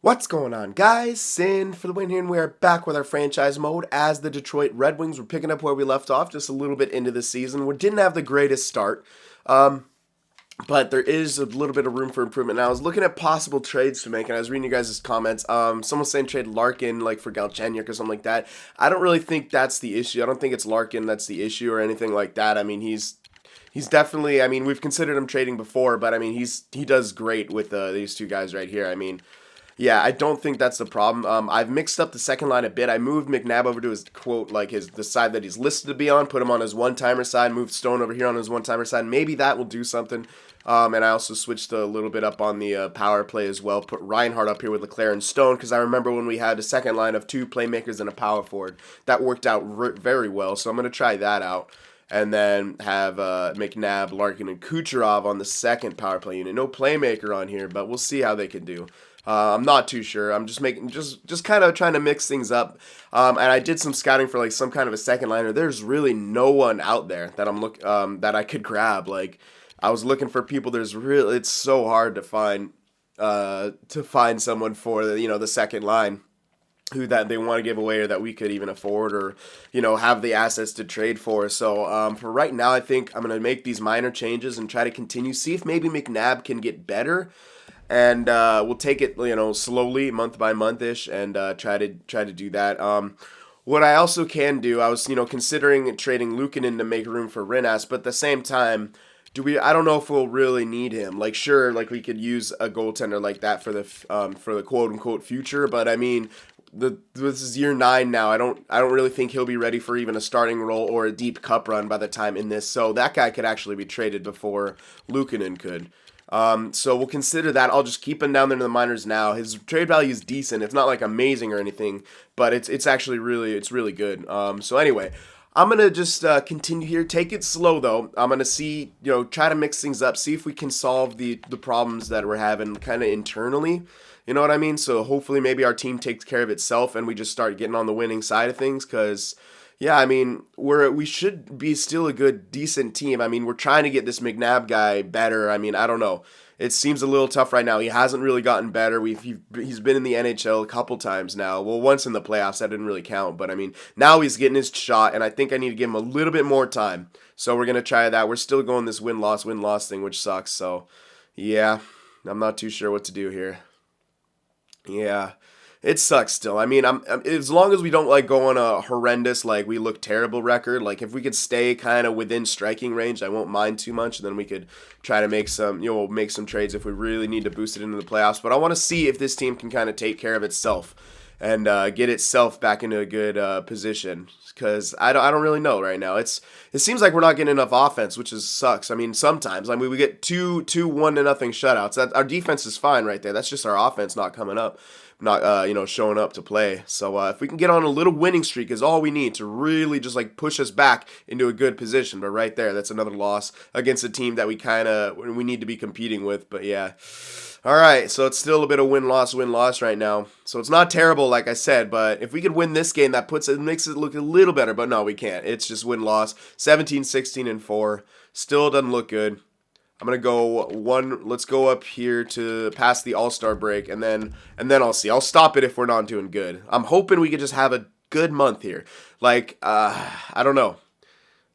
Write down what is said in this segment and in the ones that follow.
What's going on, guys? Sin for the win here, and we are back with our franchise mode as the Detroit Red Wings. We're picking up where we left off just a little bit into the season. We didn't have the greatest start, but there is a little bit of room for improvement. Now, I was looking at possible trades to make, and I was reading you guys' comments. Someone saying trade Larkin, like, for Galchenyuk or something like that. I don't really think that's the issue. I don't think it's Larkin that's the issue or anything like that. I mean, He's definitely, I mean, we've considered him trading before, but I mean, he does great with these two guys right here. I mean, yeah, I don't think that's the problem. I've mixed up the second line a bit. I moved McNabb over to his quote, like the side that he's listed to be on, put him on his one-timer side, moved Stone over here on his one-timer side. Maybe that will do something. And I also switched a little bit up on the power play as well. Put Reinhardt up here with Leclerc and Stone, because I remember when we had a second line of two playmakers and a power forward. That worked out very well, so I'm going to try that out. And then have McNabb, Larkin, and Kucherov on the second power play unit. No playmaker on here, but we'll see how they can do. I'm not too sure. I'm just kind of trying to mix things up. And I did some scouting for like some kind of a second liner. There's really no one out there that that I could grab. Like, I was looking for people. It's so hard to find someone for the second line who that they want to give away or that we could even afford or have the assets to trade for. So for right now, I think I'm gonna make these minor changes and try to continue, see if maybe McNabb can get better, and we'll take it slowly, month by month ish, and try to do that. What I also can do, I was considering trading Luukkonen to make room for Rinnas, but at the same time, I don't know if we'll really need him. Like, sure, like we could use a goaltender like that for the quote unquote future, but I mean, this is year 9 now. I don't really think he'll be ready for even a starting role or a deep cup run by the time in this. So that guy could actually be traded before Luukkonen could. So we'll consider that. I'll just keep him down there in the minors now. His trade value is decent. It's not like amazing or anything, but it's actually really good. So anyway, I'm gonna just continue here. Take it slow though. I'm gonna see, try to mix things up. See if we can solve the problems that we're having kind of internally. You know what I mean? So hopefully maybe our team takes care of itself and we just start getting on the winning side of things. Cause yeah, I mean we should be still a good, decent team. I mean, we're trying to get this McNabb guy better. I mean, I don't know. It seems a little tough right now. He hasn't really gotten better. He's been in the NHL a couple times now. Well, once in the playoffs, that didn't really count. But I mean, now he's getting his shot, and I think I need to give him a little bit more time. So we're gonna try that. We're still going this win-loss thing, which sucks. So yeah, I'm not too sure what to do here. Yeah, it sucks still. I mean, as long as we don't like go on a horrendous, like we look terrible record, like if we could stay kind of within striking range, I won't mind too much. And then we could try to make some trades if we really need to boost it into the playoffs. But I want to see if this team can kind of take care of itself and get itself back into a good position. Because I don't really know right now. It seems like we're not getting enough offense, which sucks. I mean, sometimes we get two 1-0 shutouts. Our defense is fine right there. That's just our offense not coming up, not showing up to play. So if we can get on a little winning streak is all we need to really just like push us back into a good position. But right there, that's another loss against a team that we need to be competing with. But yeah. All right, so it's still a bit of win-loss right now. So it's not terrible, like I said, but if we could win this game, that makes it look a little better. But no, we can't. It's just win-loss. 17, 16, and 4. Still doesn't look good. I'm gonna go one. Let's go up here to past the All-Star break, and then I'll see. I'll stop it if we're not doing good. I'm hoping we could just have a good month here. Like I don't know.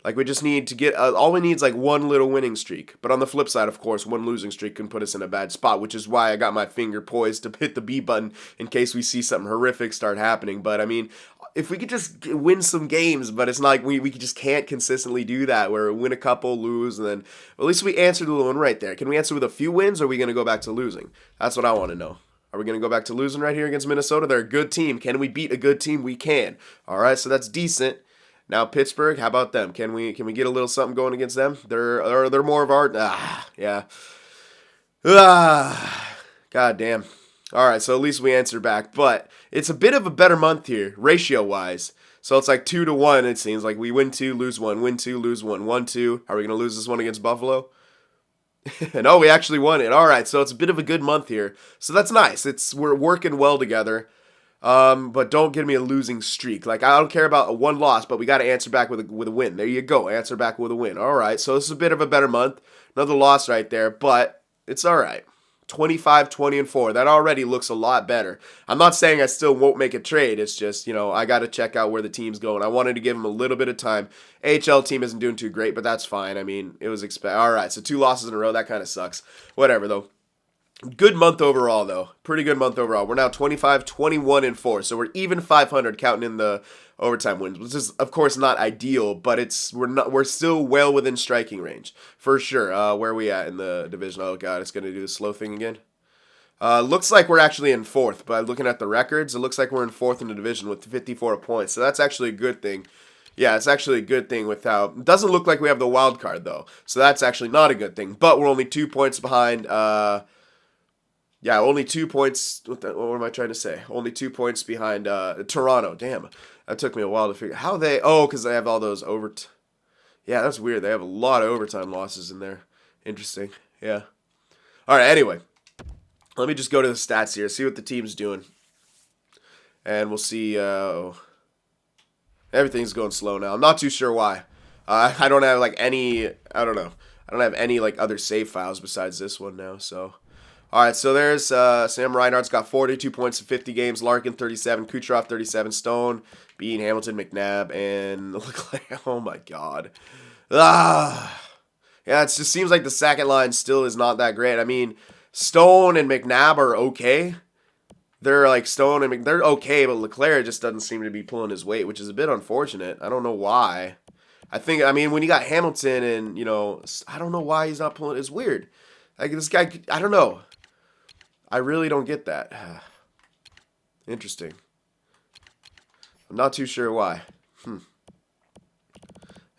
Like, we just need to get, all we need is like one little winning streak. But on the flip side, of course, one losing streak can put us in a bad spot, which is why I got my finger poised to hit the B button in case we see something horrific start happening. But I mean, if we could just win some games, but it's not like we just can't consistently do that, where we win a couple, lose, and then at least we answered the one right there. Can we answer with a few wins, or are we going to go back to losing? That's what I want to know. Are we going to go back to losing right here against Minnesota? They're a good team. Can we beat a good team? We can. All right, so that's decent. Now Pittsburgh, how about them? Can we get a little something going against them? They're more of our yeah. God damn. All right, so at least we answer back, but it's a bit of a better month here ratio wise. So it's like 2-1. It seems like we win 2, lose 1, win 2, lose 1, 1-2. Are we gonna lose this one against Buffalo? No, we actually won it. All right, so it's a bit of a good month here. So that's nice. We're working well together. But don't give me a losing streak. Like, I don't care about a one loss, but we got to answer back with a win. There you go. Answer back with a win. All right. So this is a bit of a better month. Another loss right there, but it's all right. 25, 20, and 4. That already looks a lot better. I'm not saying I still won't make a trade. It's just, I got to check out where the team's going. I wanted to give them a little bit of time. AHL team isn't doing too great, but that's fine. I mean, it was all right, so 2 losses in a row. That kind of sucks. Whatever, though. Good month overall, though. Pretty good month overall. We're now 25, 21, and 4. So we're even 500 counting in the overtime wins, which is, of course, not ideal, but we're still well within striking range. For sure. Where are we at in the division? Oh, God, it's going to do the slow thing again. Looks like we're actually in 4th. By looking at the records, it looks like we're in 4th in the division with 54 points. So that's actually a good thing. Yeah, it's actually a good thing without... It doesn't look like we have the wild card, though. So that's actually not a good thing. But we're only 2 points behind... Yeah, only 2 points. What am I trying to say? Only 2 points behind Toronto. Damn, that took me a while to figure how they. Oh, because they have all those Yeah, that's weird. They have a lot of overtime losses in there. Interesting. Yeah. All right. Anyway, let me just go to the stats here. See what the team's doing, and we'll see. Everything's going slow now. I'm not too sure why. I don't have like any. I don't know. I don't have any like other save files besides this one now. So. All right, so there's Sam Reinhart's got 42 points in 50 games. Larkin 37, Kucherov 37, Stone, Bean, Hamilton, McNabb, and Leclerc. Oh my God. Yeah, it just seems like the second line still is not that great. I mean, Stone and McNabb are okay. They're like Stone and they're okay, but Leclerc just doesn't seem to be pulling his weight, which is a bit unfortunate. I don't know why. I mean, when you got Hamilton and I don't know why he's not pulling. It's weird. Like this guy, I don't know. I really don't get that. Interesting. I'm not too sure why.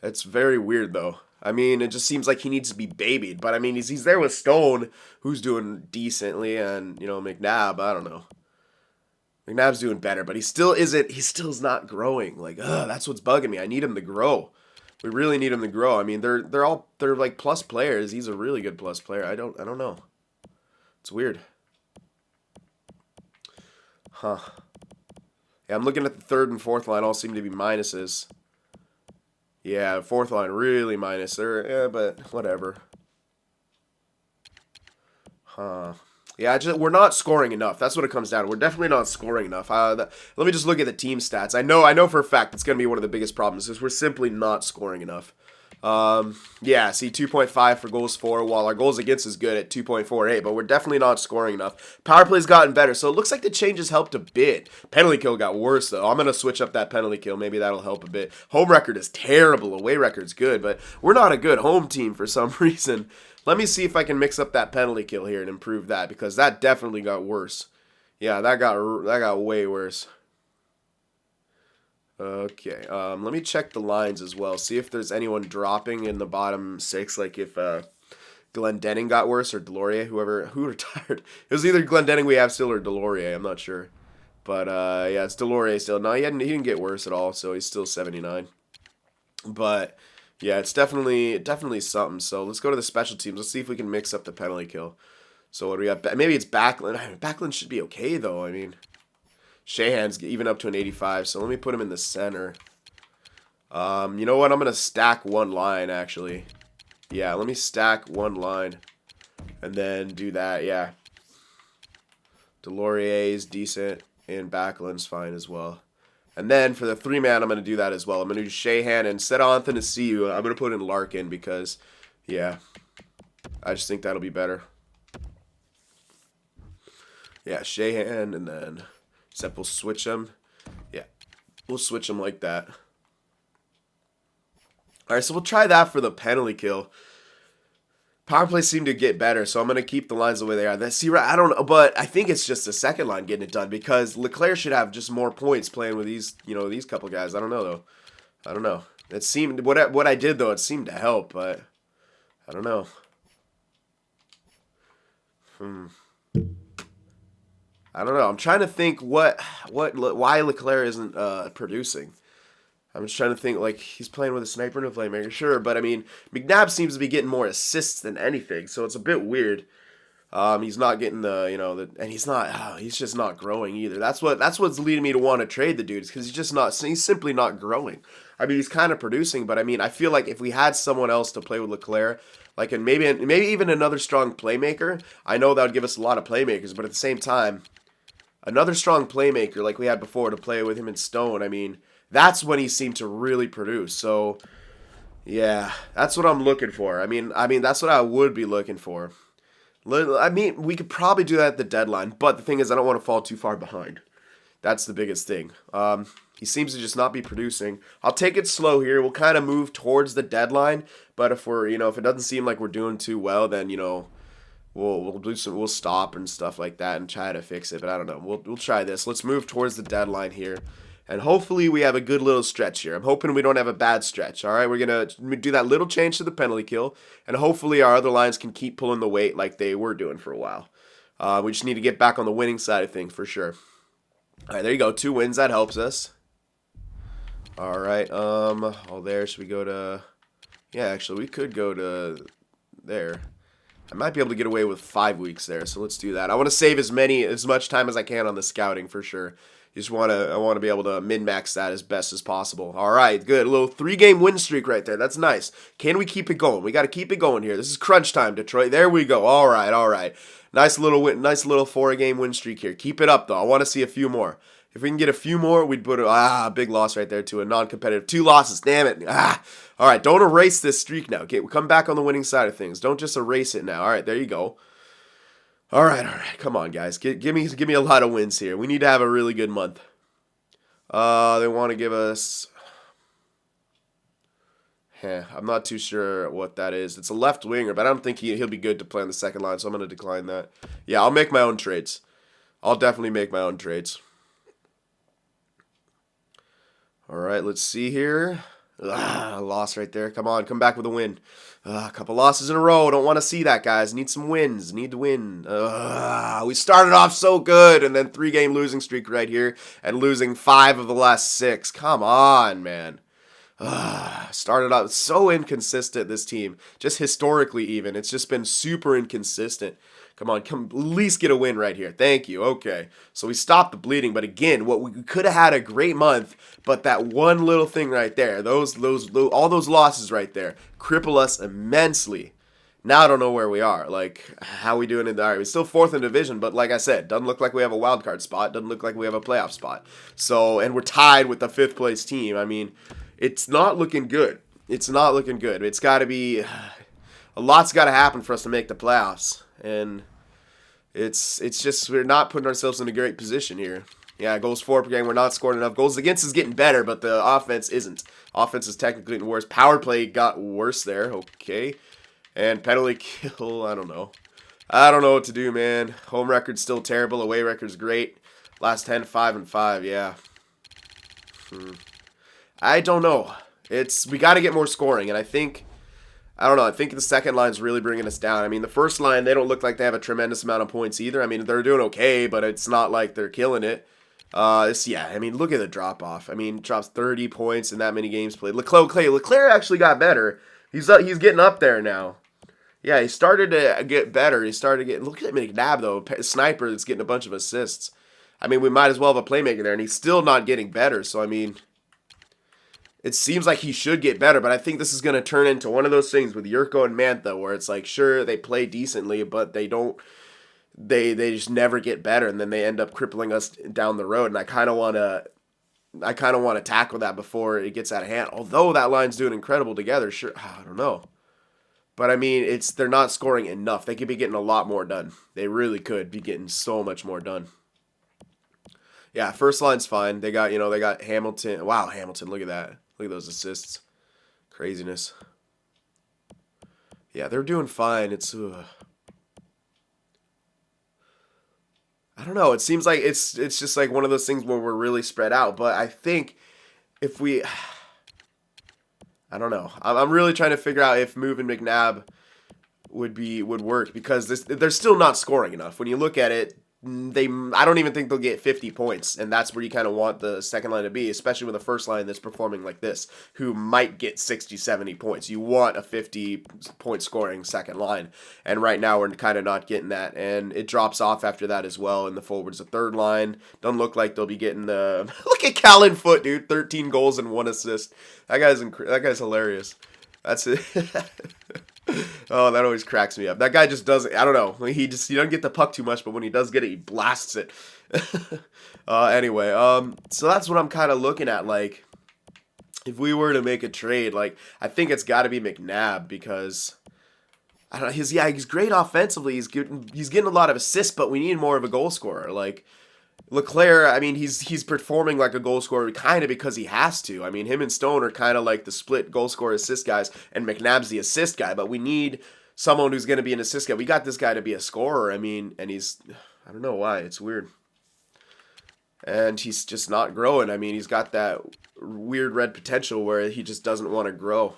It's very weird, though. I mean, it just seems like he needs to be babied. But, I mean, he's there with Stone, who's doing decently, and, McNabb, I don't know. McNabb's doing better, but he still is not growing. Like, that's what's bugging me. I need him to grow. We really need him to grow. I mean, they're like plus players. He's a really good plus player. I don't know. It's weird. Huh. Yeah, I'm looking at the 3rd and 4th line. All seem to be minuses. Yeah, 4th line really minus. But whatever. Huh. Yeah, we're not scoring enough. That's what it comes down to. We're definitely not scoring enough. Let me just look at the team stats. I know for a fact it's going to be one of the biggest problems is we're simply not scoring enough. Yeah, see, 2.5 for goals for, while our goals against is good at 2.48, but we're definitely not scoring enough. Power play's gotten better, so it looks like the changes helped a bit. Penalty kill got worse, though. I'm going to switch up that penalty kill. Maybe that'll help a bit. Home record is terrible. Away record's good, but we're not a good home team for some reason. Let me see if I can mix up that penalty kill here and improve that, because that definitely got worse. Yeah, that got way worse. Okay, let me check the lines as well. See if there's anyone dropping in the bottom 6, like if Glendening got worse or Delorier, who retired. It was either Glendening we have still or Delorier, I'm not sure. But yeah, it's Delorier still. No, he didn't get worse at all, so he's still 79. But yeah, it's definitely something. So let's go to the special teams. Let's see if we can mix up the penalty kill. So what do we got? Maybe it's Backlund. Backlund should be okay though. I mean, Shahan's even up to an 85, so let me put him in the center. You know what? I'm going to stack one line, actually. Yeah, let me stack one line and then do that, yeah. Delorier is decent, and Backlund's fine as well. And then for the 3-man, I'm going to do that as well. I'm going to do Shahan, and instead of Anthony Siu, I'm going to put in Larkin because, yeah, I just think that'll be better. Yeah, Shahan, and then... Except we'll switch them. Yeah, we'll switch them like that. All right, so we'll try that for the penalty kill. Power plays seem to get better, so I'm going to keep the lines the way they are. I don't know, but I think it's just the second line getting it done because Leclerc should have just more points playing with these couple guys. I don't know, though. I don't know. It seemed, what I did, though, it seemed to help, but I don't know. I don't know. I'm trying to think why Leclerc isn't producing. I'm just trying to think, like, he's playing with a sniper and a playmaker, sure, but I mean, McNabb seems to be getting more assists than anything, so it's a bit weird. He's not getting and he's just not growing either. That's what's leading me to want to trade the dude, because he's simply not growing. I mean, he's kind of producing, but I mean, I feel like if we had someone else to play with Leclerc, like, and maybe even another strong playmaker, I know that would give us a lot of playmakers, but at the same time, another strong playmaker like we had before to play with him in Stone, I mean, that's when he seemed to really produce. So, yeah, that's what I'm looking for. I mean, that's what I would be looking for. I mean, we could probably do that at the deadline, but the thing is, I don't want to fall too far behind. That's the biggest thing. He seems to just not be producing. I'll take it slow here. We'll kind of move towards the deadline, but if we're, if it doesn't seem like we're doing too well, then we'll stop and stuff like that and try to fix it. But I don't know. We'll try this. Let's move towards the deadline here. And hopefully we have a good little stretch here. I'm hoping we don't have a bad stretch. All right, we're going to do that little change to the penalty kill. And hopefully our other lines can keep pulling the weight like they were doing for a while. We just need to get back on the winning side of things for sure. All right, there you go. 2 wins. That helps us. All right. There. Should we go to... Yeah, actually, we could go to there. I might be able to get away with 5 weeks there, so let's do that. I want to save as much time as I can on the scouting for sure. I want to be able to min-max that as best as possible. All right, good. A little 3-game win streak right there. That's nice. Can we keep it going? We got to keep it going here. This is crunch time, Detroit. There we go. All right, all right. Nice little 4-game win streak here. Keep it up, though. I want to see a few more. If we can get a few more, we'd put a big loss right there to a non-competitive. 2 losses. Damn it. All right, don't erase this streak now. Okay, come back on the winning side of things. Don't just erase it now. All right, there you go. All right. Come on, guys. Give me a lot of wins here. We need to have a really good month. They want to give us... I'm not too sure what that is. It's a left winger, but I don't think he'll be good to play on the second line, so I'm going to decline that. Yeah, I'll make my own trades. I'll definitely make my own trades. All right, let's see here. Loss right there. Come on, come back with a win. A couple losses in a row. Don't want to see that, guys. Need some wins. Need to win. We started off so good, and then 3-game losing streak right here, and losing 5 of the last 6. Come on, man. Started out so inconsistent, this team. Just historically even. It's just been super inconsistent. Come on, at least get a win right here. Thank you. Okay. So we stopped the bleeding, but again, we could have had a great month, but that one little thing right there, all those losses right there, cripple us immensely. Now I don't know where we are. Like, how we doing all right, we're still 4th in division, but like I said, doesn't look like we have a wild card spot. Doesn't look like we have a playoff spot. So, and we're tied with the 5th place team. I mean, it's not looking good. It's not looking good. It's got to be, a lot's got to happen for us to make the playoffs. And it's just, we're not putting ourselves in a great position here. Yeah, goals for per game, we're not scoring enough. Goals against is getting better, but the offense isn't. Offense is technically getting worse. Power play got worse there. Okay. And penalty kill, I don't know. I don't know what to do, man. Home record's still terrible. Away record's great. Last 10, 5-5, yeah. I don't know. We got to get more scoring, and I don't know. I think the second line's really bringing us down. I mean, the first line, they don't look like they have a tremendous amount of points either. I mean, they're doing okay, but it's not like they're killing it. I mean, look at the drop-off. I mean, drops 30 points in that many games played. Leclerc actually got better. He's getting up there now. Yeah, he started to get better. Look at McNabb, though. Sniper that's getting a bunch of assists. I mean, we might as well have a playmaker there, and he's still not getting better. So, I mean, it seems like he should get better, but I think this is going to turn into one of those things with Yurko and Mantha where it's like, sure, they play decently, but they just never get better, and then they end up crippling us down the road, and I kind of want to tackle that before it gets out of hand. Although that line's doing incredible together, sure, I don't know. But I mean, they're not scoring enough. They could be getting a lot more done. They really could be getting so much more done. Yeah, first line's fine. They got Hamilton. Wow, Hamilton, look at that. Look at those assists. Craziness. Yeah, they're doing fine. It's I don't know. It seems like it's just like one of those things where we're really spread out. But I think if we, I don't know. I'm really trying to figure out if moving McNabb would work because they're still not scoring enough. When you look at it, I don't even think they'll get 50 points, and that's where you kind of want the second line to be, especially with the first line that's performing like this, who might get 60, 70 points. You want a 50-point scoring second line, and right now we're kind of not getting that, and it drops off after that as well in the forwards. The third line doesn't look like they'll be getting the... Look at Callan Foote, dude, 13 goals and 1 assist. That guy's hilarious. That's it. Oh, that always cracks me up. That guy just doesn't, I don't know. He doesn't get the puck too much, but when he does get it, he blasts it. Anyway, so that's what I'm kind of looking at. Like, if we were to make a trade, like, I think it's got to be McNabb because, I don't know, he's great offensively. He's getting a lot of assists, but we need more of a goal scorer. Like, Leclerc, I mean, he's performing like a goal scorer kind of because he has to. I mean, him and Stone are kind of like the split goal scorer assist guys, and McNabb's the assist guy, but we need someone who's going to be an assist guy. We got this guy to be a scorer, I mean, and I don't know why, it's weird. And he's just not growing. I mean, he's got that weird red potential where he just doesn't want to grow.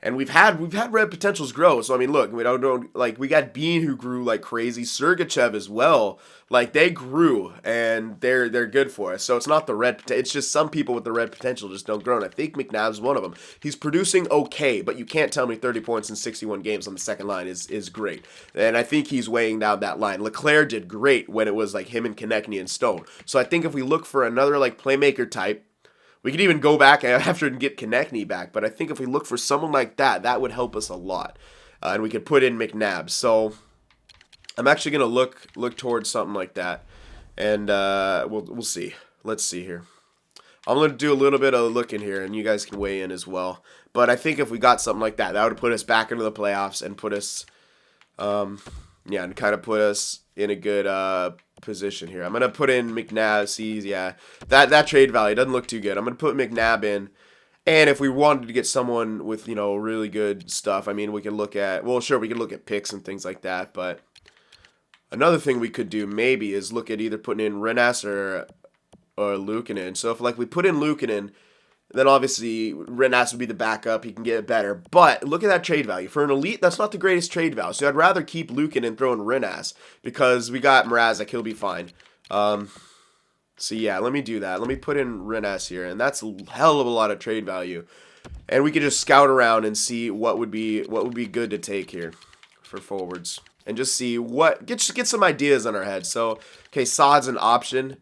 And we've had red potentials grow. So I mean, look, we don't like we got Bean who grew like crazy, Sergachev as well. Like they grew and they're good for us. So it's not the red. It's just some people with the red potential just don't grow. And I think McNabb's one of them. He's producing okay, but you can't tell me 30 points in 61 games on the second line is great. And I think he's weighing down that line. Leclerc did great when it was like him and Konechny and Stone. So I think if we look for another like playmaker type. We could even go back after and get Konechny back, but I think if we look for someone like that, that would help us a lot. And we could put in McNabb. So I'm actually going to look towards something like that. And we'll see. Let's see here. I'm going to do a little bit of looking here, and you guys can weigh in as well. But I think if we got something like that, that would put us back into the playoffs and put us, and kind of put us in a good position here. I'm going to put in McNabb. See, yeah, that trade value doesn't look too good. I'm going to put McNabb in. And if we wanted to get someone with, really good stuff, I mean, we could look at, well, sure, we could look at picks and things like that. But another thing we could do maybe is look at either putting in Renas or Luukkonen. So if, like, we put in Luukkonen, then obviously Renas would be the backup. He can get it better. But look at that trade value. For an elite, that's not the greatest trade value. So I'd rather keep Luukkonen and throw in Renas because we got Mrazek. He'll be fine. So yeah, let me do that. Let me put in Renas here. And that's a hell of a lot of trade value. And we could just scout around and see what would be good to take here for forwards. And just see get some ideas in our head. So, okay, Saad's an option.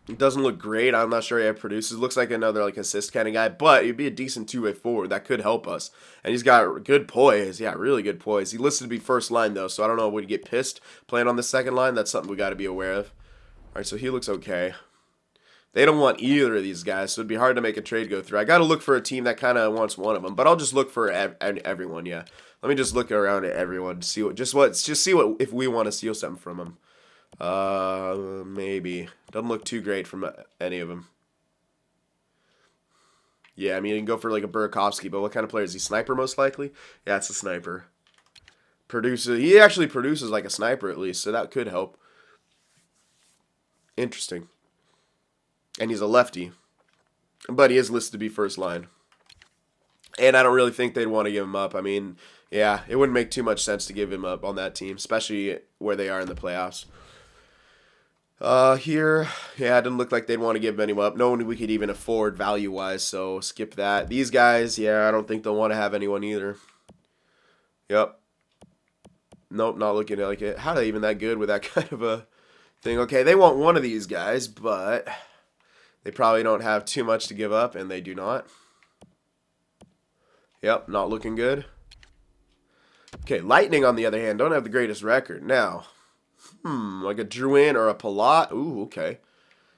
It doesn't look great. I'm not sure he produces. Looks like another like assist kind of guy, but he'd be a decent two-way forward. That could help us. And he's got good poise. Yeah, really good poise. He listed to be first line, though, so I don't know. Would he get pissed playing on the second line? That's something we got to be aware of. All right, so he looks okay. They don't want either of these guys, so it'd be hard to make a trade go through. I got to look for a team that kind of wants one of them, but I'll just look for everyone, yeah. Let me just look around at everyone to see if we want to steal something from them. Maybe. Doesn't look too great from any of them. Yeah, I mean, you can go for like a Burakovsky, but what kind of player is he? Sniper, most likely? Yeah, it's a sniper. He actually produces like a sniper at least, so that could help. Interesting. And he's a lefty. But he is listed to be first line. And I don't really think they'd want to give him up. I mean, yeah, it wouldn't make too much sense to give him up on that team, especially where they are in the playoffs. Here, yeah, it didn't look like they'd want to give anyone up. No one we could even afford value-wise, so skip that. These guys, yeah, I don't think they'll want to have anyone either. Yep. Nope, not looking like it. How are they even that good with that kind of a thing? Okay, they want one of these guys, but they probably don't have too much to give up, and they do not. Yep, not looking good. Okay, Lightning, on the other hand, don't have the greatest record. Now, like a Drouin or a Palat. Ooh, okay.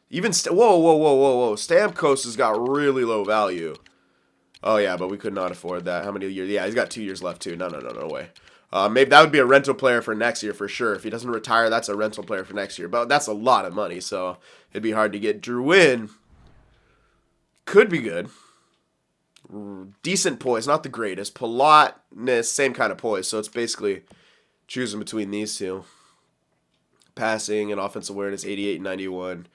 Even, whoa. Stamkos has got really low value. Oh, yeah, but we could not afford that. How many years? Yeah, he's got 2 years left, too. No way. Maybe that would be a rental player for next year for sure. If he doesn't retire, that's a rental player for next year. But that's a lot of money, so it'd be hard to get. Drouin could be good. Decent poise, not the greatest. Palat, same kind of poise, so it's basically choosing between these two. Passing and offensive awareness, 88 and 91,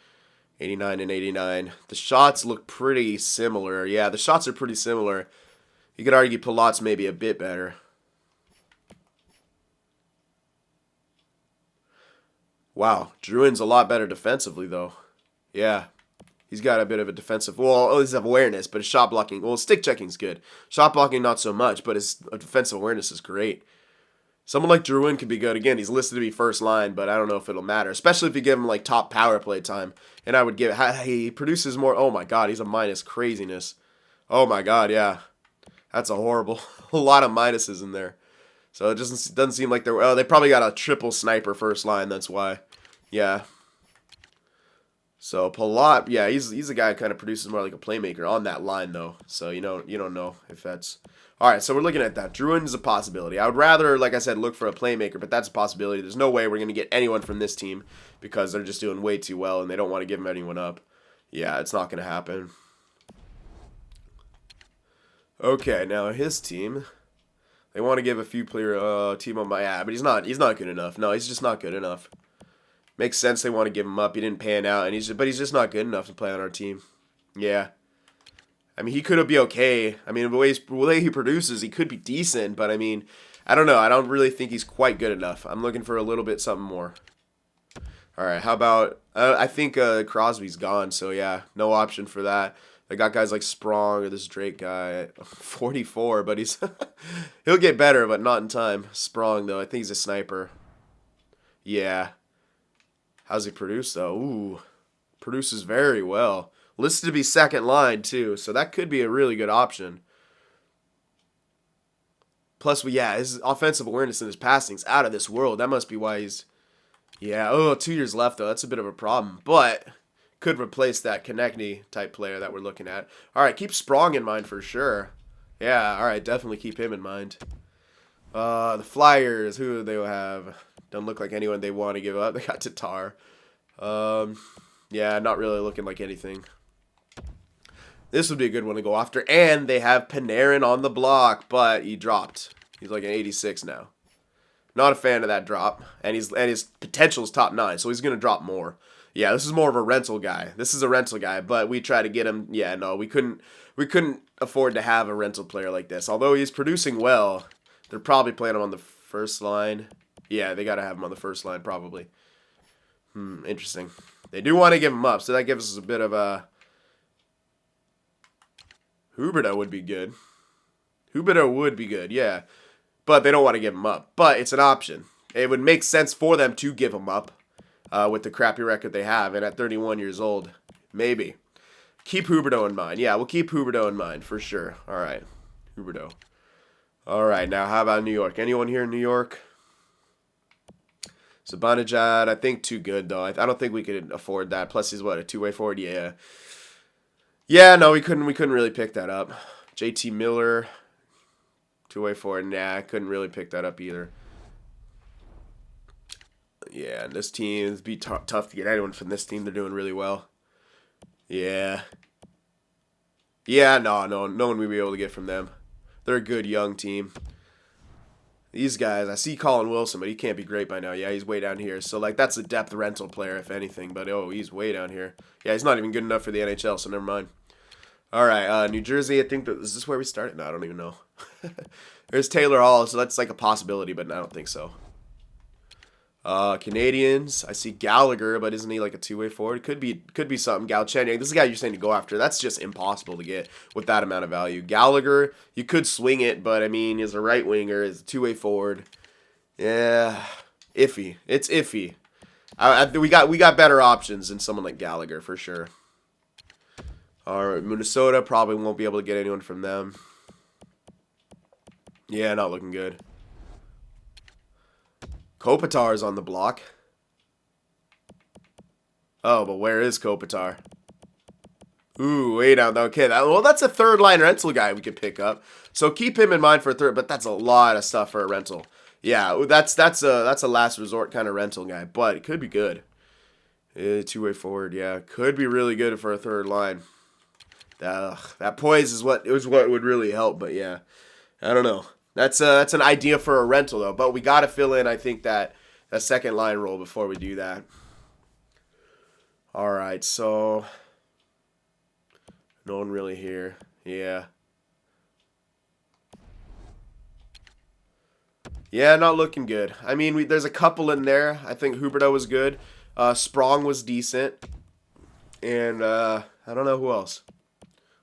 89 and 89. The shots look pretty similar. Yeah, the shots are pretty similar. You could argue Palat's maybe a bit better. Wow, Druin's a lot better defensively, though. Yeah. He's got a bit of a defensive, well, at least have awareness, but his shot blocking, well, stick checking's good. Shot blocking, not so much, but his defensive awareness is great. Someone like Drouin could be good. Again, he's listed to be first line, but I don't know if it'll matter, especially if you give him, like, top power play time. And I would give, he produces more, oh my god, he's a minus craziness. Oh my god, yeah. That's a horrible, a lot of minuses in there. So it just doesn't seem like they're, oh, they probably got a triple sniper first line, that's why. Yeah. So Palat, yeah, he's a guy who kind of produces more like a playmaker on that line though. So you don't know if that's all right. So we're looking at that. Druin is a possibility. I would rather, like I said, look for a playmaker, but that's a possibility. There's no way we're gonna get anyone from this team because they're just doing way too well and they don't want to give anyone up. Yeah, it's not gonna happen. Okay, now his team, they want to give a few player team on my but he's not good enough. No, he's just not good enough. Makes sense they want to give him up. He didn't pan out, and but he's just not good enough to play on our team. Yeah. I mean, he could be okay. I mean, the way he produces, he could be decent, but I mean, I don't know. I don't really think he's quite good enough. I'm looking for a little bit something more. All right, how about, I think Crosby's gone, so yeah, no option for that. They got guys like Sprong or this Drake guy at 44, but he'll get better, but not in time. Sprong, though, I think he's a sniper. Yeah. How's he produce, though? Ooh, produces very well. Listed to be second line, too, so that could be a really good option. Plus, his offensive awareness and his passing's out of this world. That must be why he's... Yeah, 2 years left, though. That's a bit of a problem, but could replace that Konechny-type player that we're looking at. All right, keep Sprong in mind for sure. Yeah, all right, definitely keep him in mind. The Flyers, who do they have? Don't look like anyone they want to give up. They got Tatar. Yeah, not really looking like anything. This would be a good one to go after. And they have Panarin on the block, but he dropped. He's like an 86 now. Not a fan of that drop. And his potential is top 9, so he's going to drop more. Yeah, this is more of a rental guy. This is a rental guy, but we try to get him. Yeah, no, we couldn't afford to have a rental player like this. Although he's producing well, they're probably playing him on the first line. Yeah, they got to have him on the first line, probably. Interesting. They do want to give him up, so that gives us a bit of a... Huberdeau would be good. Huberdeau would be good, yeah. But they don't want to give him up. But it's an option. It would make sense for them to give him up with the crappy record they have. And at 31 years old, maybe. Keep Huberdeau in mind. Yeah, we'll keep Huberdeau in mind for sure. All right, Huberdeau. All right, now how about New York? Anyone here in New York? Zibanejad, I think too good, though. I don't think we could afford that. Plus, he's what, a two-way forward? Yeah. Yeah, no, we couldn't really pick that up. JT Miller, two-way forward. Nah, I couldn't really pick that up either. Yeah, and this team, it'd be tough to get anyone from this team. They're doing really well. Yeah. Yeah, no one we'd be able to get from them. They're a good young team. These guys, I see Colin Wilson, but he can't be great by now. Yeah, he's way down here. So, like, that's a depth rental player, if anything. But, he's way down here. Yeah, he's not even good enough for the NHL, so never mind. All right, New Jersey, I think, is this where we started? No, I don't even know. There's Taylor Hall, so that's like a possibility, but I don't think so. Canadians, I see Gallagher, but isn't he like a two-way forward? Could be something. Galchenyuk, this is a guy you're saying to go after. That's just impossible to get with that amount of value. Gallagher, you could swing it, but I mean, as a right winger, as a two-way forward, yeah, iffy. It's iffy. We got better options than someone like Gallagher for sure. All right, Minnesota probably won't be able to get anyone from them. Yeah, not looking good. Kopitar's on the block. Oh, but where is Kopitar? Ooh, way down. Okay, that's a third line rental guy we could pick up. So keep him in mind for a third, but that's a lot of stuff for a rental. Yeah, that's a last resort kind of rental guy, but it could be good. Two-way forward, yeah, could be really good for a third line. That poise is what would really help, but yeah, I don't know. That's an idea for a rental though, but we got to fill in, I think, that second line role before we do that. All right, so no one really here. Yeah. Yeah, not looking good. I mean, there's a couple in there. I think Huberto was good. Sprong was decent. And I don't know who else.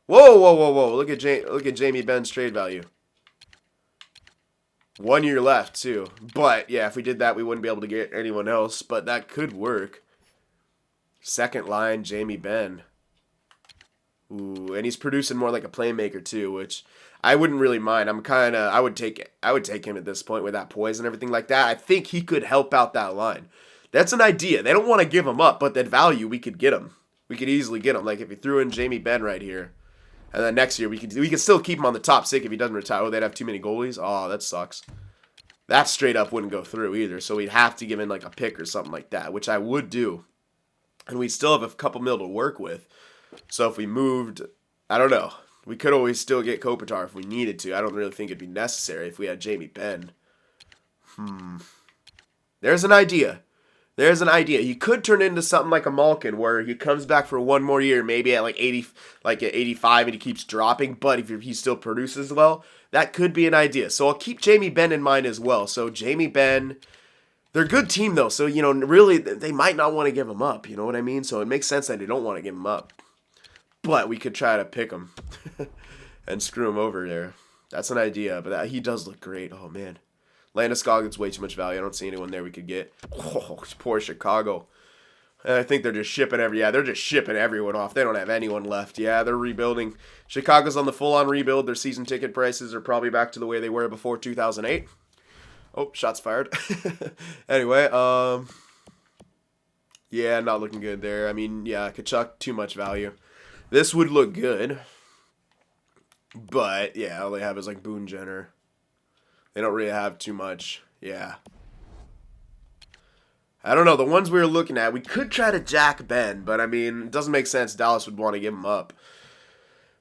Whoa, whoa, whoa, whoa. Look at Jamie Benn's trade value. 1 year left, too. But, yeah, if we did that, we wouldn't be able to get anyone else. But that could work. Second line, Jamie Benn. Ooh, and he's producing more like a playmaker, too, which I wouldn't really mind. I would take him at this point with that poise and everything like that. I think he could help out that line. That's an idea. They don't want to give him up, but that value, we could get him. We could easily get him. Like, if you threw in Jamie Benn right here, and then next year we could still keep him on the top six if he doesn't retire. Oh, they'd have too many goalies? Oh, that sucks. That straight up wouldn't go through either, so we'd have to give in like a pick or something like that, which I would do. And we still have a couple mil to work with. So if we moved, I don't know. We could always still get Kopitar if we needed to. I don't really think it'd be necessary if we had Jamie Benn. There's an idea. There's an idea. He could turn into something like a Malkin, where he comes back for one more year, maybe at like 80, like at 85, and he keeps dropping. But if he still produces well, that could be an idea. So I'll keep Jamie Benn in mind as well. So Jamie Benn, they're a good team though. So really, they might not want to give him up. You know what I mean? So it makes sense that they don't want to give him up. But we could try to pick him and screw him over there. That's an idea. But he does look great. Oh man. Landeskog gets way too much value. I don't see anyone there we could get. Oh, poor Chicago. And I think they're just shipping they're just shipping everyone off. They don't have anyone left. Yeah, they're rebuilding. Chicago's on the full-on rebuild. Their season ticket prices are probably back to the way they were before 2008. Oh, shots fired. Anyway, yeah, not looking good there. I mean, yeah, Kachuk, too much value. This would look good. But, yeah, all they have is like Boone Jenner. They don't really have too much. Yeah. I don't know. The ones we were looking at, we could try to Jack Ben, but I mean, it doesn't make sense. Dallas would want to give him up.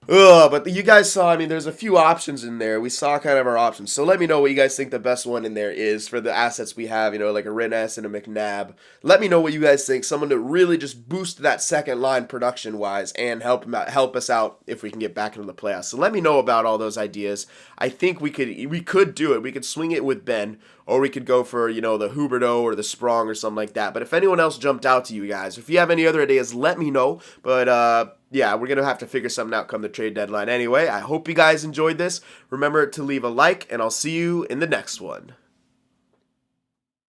Ugh, but you guys saw, I mean, there's a few options in there. We saw kind of our options. So let me know what you guys think the best one in there is for the assets we have, like a Rennes and a McNabb. Let me know what you guys think. Someone to really just boost that second line production-wise and help us out if we can get back into the playoffs. So let me know about all those ideas. I think we could do it. We could swing it with Ben, or we could go for, the Huberto or the Sprong or something like that. But if anyone else jumped out to you guys, if you have any other ideas, let me know. But, yeah, we're going to have to figure something out come the trade deadline. Anyway, I hope you guys enjoyed this. Remember to leave a like, and I'll see you in the next one.